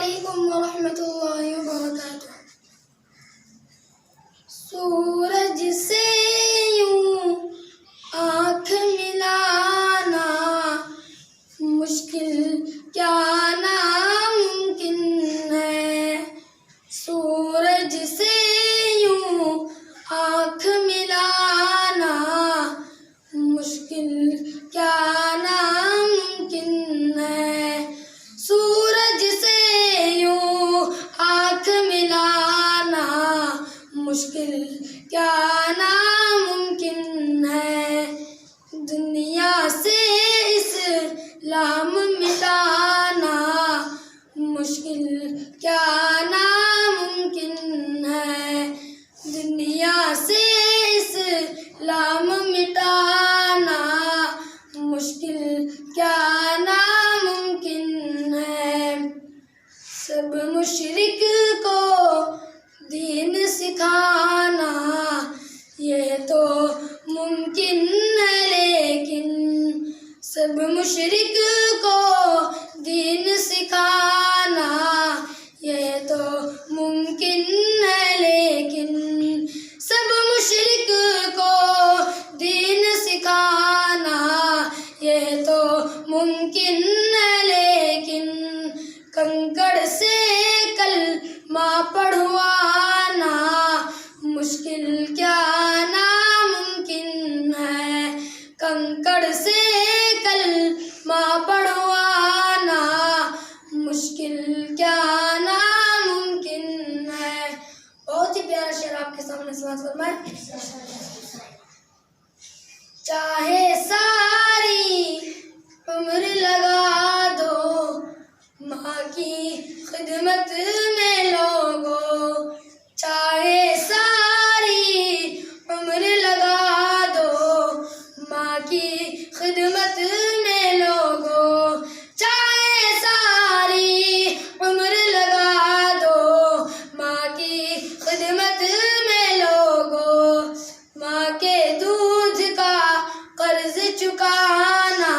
علیکم ورحمۃ اللہ وبرکاتہ۔ سورج سے یوں آنکھ ملانا مشکل کیا ناممکن ہے، سورج سے یوں آنکھ ملانا مشکل کیا ناممکن ہے، سورج سے یوں آنکھ ملانا مشکل کیا ناممکن ہے، دنیا سے اسلام مٹانا مشکل کیا ناممکن ہے، دنیا سے اسلام مٹانا مشکل کیا ناممکن ہے، سب مشرک کو دین سکھانا یہ تو ممکن ہے، لیکن سب مشرک کو دین سکھانا یہ تو ممکن ہے، لیکن سب مشرک کو دین سکھانا یہ تو ممکن ہے، لیکن کنکڑ سے کلمہ پڑھوانا مشکل کیا ناممکن ہے، کنکڑ سے کلمہ پڑھوانا مشکل کیا ناممکن ہے۔ بہت ہی پیارا شعر آپ کے سامنے سماعت فرمائے۔ چاہے ساری عمر لگا دو ماں کی خدمت میں لوگو، چاہے ساری عمر لگا دو ماں کی خدمت میں لوگو، چاہے ساری عمر لگا دو ماں کی خدمت میں لوگو، ماں کے دودھ کا قرض چکانا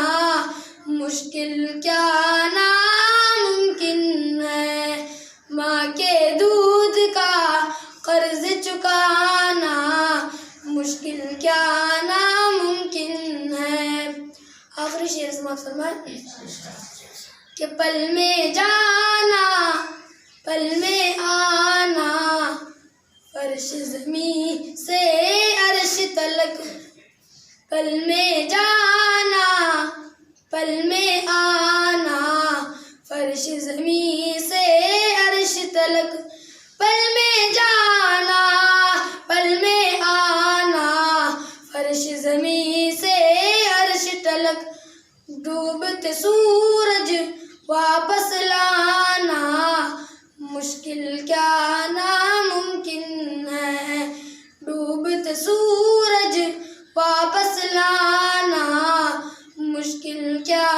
مشکل کیا ناممکن ہے، ماں کے دودھ کا قرض چکانا مشکل کیا ناممکن ہے۔ آخری شعر سماعت فرمائے کہ پل میں جانا پل میں آنا فرش زمین سے عرش تلک، پل میں جانا پل میں آنا فرش زمین سے عرش تلک، پل میں جانا پل میں آنا فرش زمین سے عرش تلک، ڈوبتے سورج واپس لانا مشکل کیا ناممکن ہے، ڈوبتے سورج واپس لانا مشکل کیا